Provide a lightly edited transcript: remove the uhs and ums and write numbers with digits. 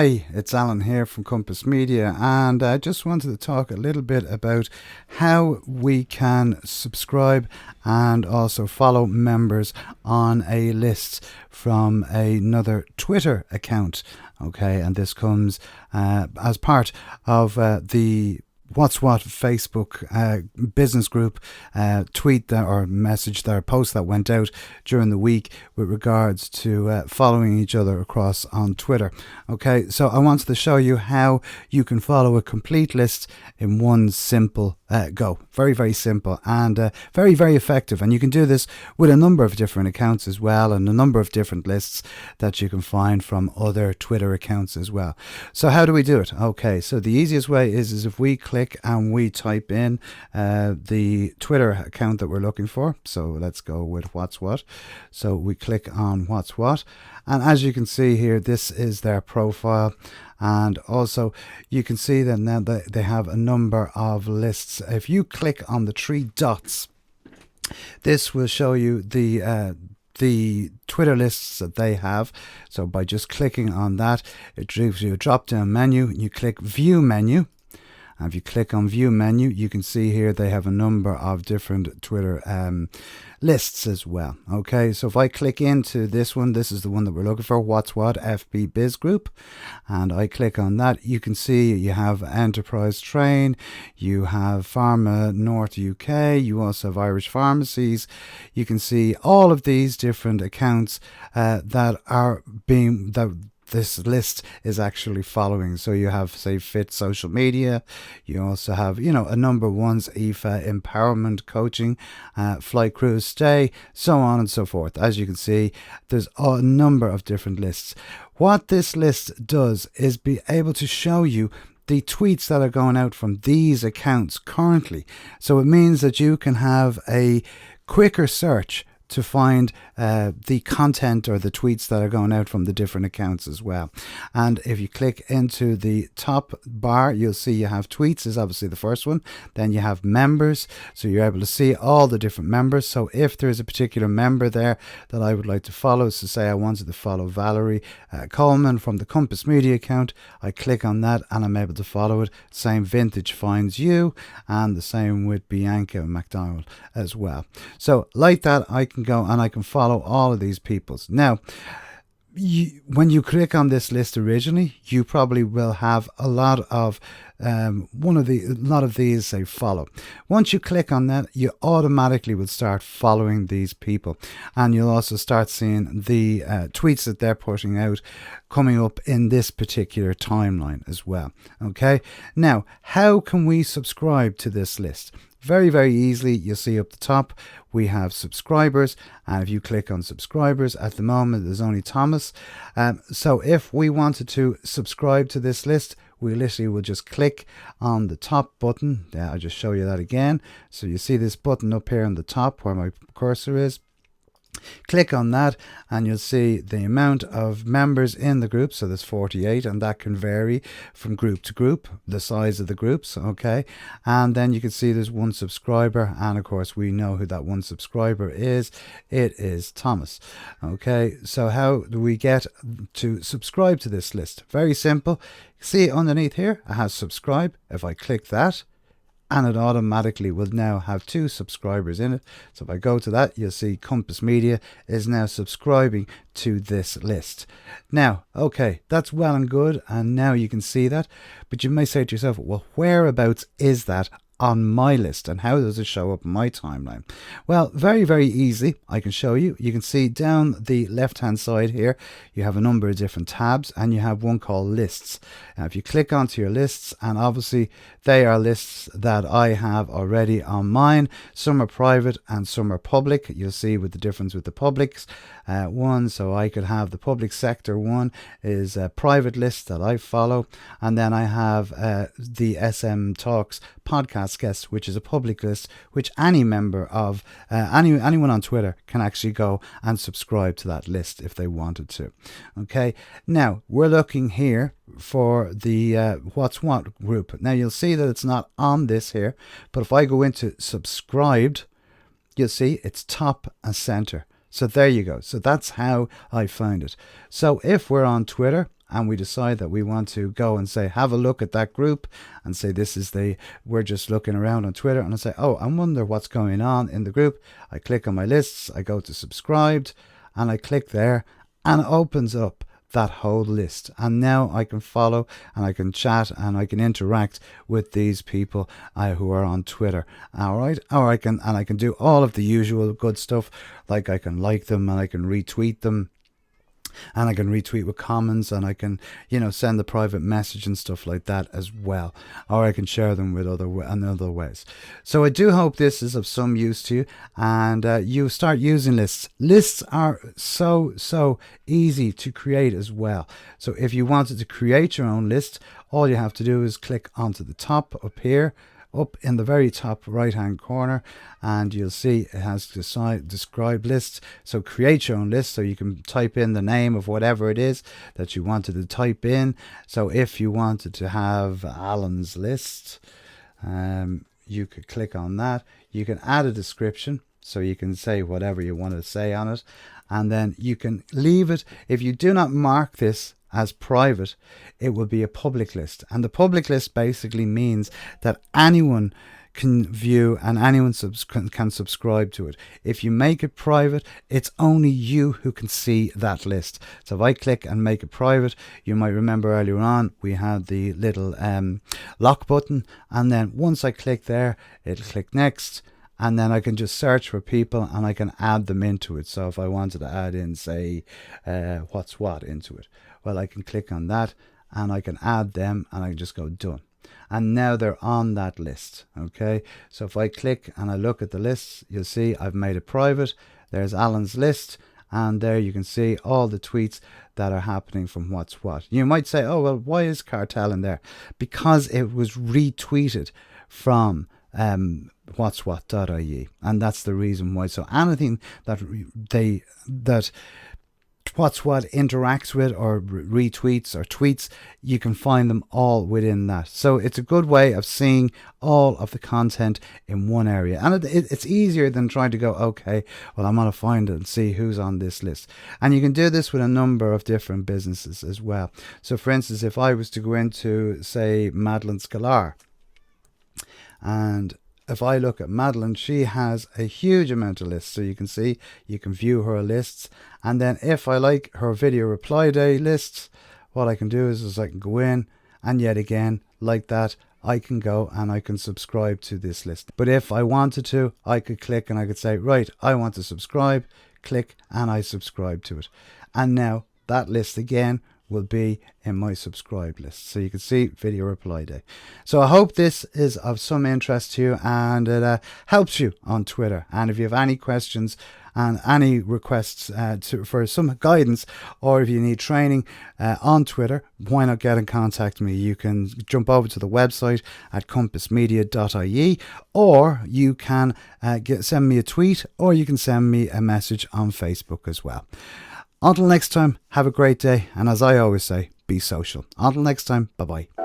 Hi, it's Alan here from Compass Media, and I just wanted to talk a little bit about how we can subscribe and also follow members on a list from another Twitter account. Okay, and this comes as part of the What's What Facebook business group tweet that, or message that, or post that went out during the week with regards to following each other across on Twitter. Okay, so I wanted to show you how you can follow a complete list in one simple go. Very, very simple and very, very effective. And you can do this with a number of different accounts as well, and a number of different lists that you can find from other Twitter accounts as well. So how do we do it? Okay, so the easiest way is if we click and we type in the Twitter account that we're looking for. So let's go with What's What. So we click on What's What, and as you can see here, this is their profile. And also you can see that now they have a number of lists. If you click on the three dots, this will show you the Twitter lists that they have. So by just clicking on that, it gives you a drop down menu. You click View Menu. And if you click on View Menu, you can see here they have a number of different Twitter lists as well. Okay, so if I click into this one, this is the one that we're looking for, What's What FB Biz Group, and I click on that, you can see you have Enterprise Train, you have Pharma North UK, you also have Irish Pharmacies. You can see all of these different accounts that are being this list is actually following. So you have, say, Fit Social Media. You also have, a number of ones, IFA Empowerment Coaching, Flight Cruise Stay, so on and so forth. As you can see, there's a number of different lists. What this list does is be able to show you the tweets that are going out from these accounts currently. So it means that you can have a quicker search to find the content or the tweets that are going out from the different accounts as well. And if you click into the top bar, you'll see you have tweets is obviously the first one. Then you have members, so you're able to see all the different members. So if there's a particular member there that I would like to follow, so say I wanted to follow Valerie Coleman from the Compass Media account, I click on that and I'm able to follow it. Same Vintage Finds You, and the same with Bianca McDonald as well. So like that, I can go and I can follow all of these peoples. Now, when you click on this list originally, you probably will have a lot of these say follow. Once you click on that, you automatically will start following these people, and you'll also start seeing the tweets that they're putting out coming up in this particular timeline as well. Okay, now how can we subscribe to this list? Very, very easily. You'll see up the top we have subscribers, and if you click on subscribers, at the moment there's only Thomas. So if we wanted to subscribe to this list, we literally will just click on the top button. I'll just show you that again. So you see this button up here on the top where my cursor is. Click on that and you'll see the amount of members in the group. So there's 48, and that can vary from group to group, the size of the groups. Okay, and then you can see there's one subscriber, and of course we know who that one subscriber is. It is Thomas. Okay, so how do we get to subscribe to this list? Very simple. See underneath here it has subscribe. If I click that, and it automatically will now have 2 subscribers in it. So if I go to that, you'll see Compass Media is now subscribing to this list. Now, okay, that's well and good, and now you can see that, but you may say to yourself, well, whereabouts is that on my list, and how does it show up in my timeline? Well, very, very easy. I can show you. You can see down the left hand side here, you have a number of different tabs, and you have one called lists. Now if you click onto your lists, and obviously they are lists that I have already on mine. Some are private and some are public. You'll see with the difference with the publics one. So I could have the public sector one is a private list that I follow, and then I have the SM Talks podcast guest, which is a public list, which any member of anyone on Twitter can actually go and subscribe to that list if they wanted to. Okay, now we're looking here for the What's What group. Now you'll see that it's not on this here, but if I go into subscribed, you'll see it's top and center. So there you go. So that's how I found it. So if we're on Twitter and we decide that we want to go and say, have a look at that group and say, we're just looking around on Twitter, and I say, oh, I wonder what's going on in the group. I click on my lists, I go to subscribed, and I click there, and it opens up that whole list, and now I can follow and I can chat and I can interact with these people who are on Twitter. All right, or I can do all of the usual good stuff, like I can like them and I can retweet them, and I can retweet with comments, and I can, send a private message and stuff like that as well, or I can share them with other ways. So I do hope this is of some use to you, and you start using lists. Lists are so easy to create as well. So if you wanted to create your own list, all you have to do is click onto the top up here, up in the very top right hand corner, and you'll see it has describe lists. So create your own list, so you can type in the name of whatever it is that you wanted to type in. So if you wanted to have Alan's list, you could click on that. You can add a description, so you can say whatever you want to say on it, and then you can leave it. If you do not mark this as private, it will be a public list, and the public list basically means that anyone can view and anyone can subscribe to it. If you make it private, it's only you who can see that list. So if I click and make it private, you might remember earlier on we had the little lock button, and then once I click there, it'll click next, and then I can just search for people and I can add them into it. So if I wanted to add in, say, what's what into it, well, I can click on that and I can add them, and I can just go done. And now they're on that list. Okay, so if I click and I look at the lists, you'll see I've made it private. There's Alan's list, and there you can see all the tweets that are happening from what's what. You might say, oh, well, why is Cartel in there? Because it was retweeted from what's what.ie, and that's the reason why. So anything that what's what interacts with, or retweets or tweets, you can find them all within that. So it's a good way of seeing all of the content in one area, and it's easier than trying to go, okay, well, I'm going to find it and see who's on this list. And you can do this with a number of different businesses as well. So for instance, if I was to go into, say, Madeline Scalar, and if I look at Madeline, she has a huge amount of lists. So you can see, you can view her lists. And then if I like her video reply day lists, what I can do is I can go in, and yet again, like that, I can go and I can subscribe to this list. But if I wanted to, I could click and I could say, right, I want to subscribe, click, and I subscribe to it. And now that list again will be in my subscribe list. So you can see video reply day. So I hope this is of some interest to you, and it helps you on Twitter. And if you have any questions and any requests for some guidance, or if you need training on Twitter, why not get in contact with me? You can jump over to the website at compassmedia.ie, or you can send me a tweet, or you can send me a message on Facebook as well. Until next time, have a great day, and as I always say, be social. Until next time, bye-bye.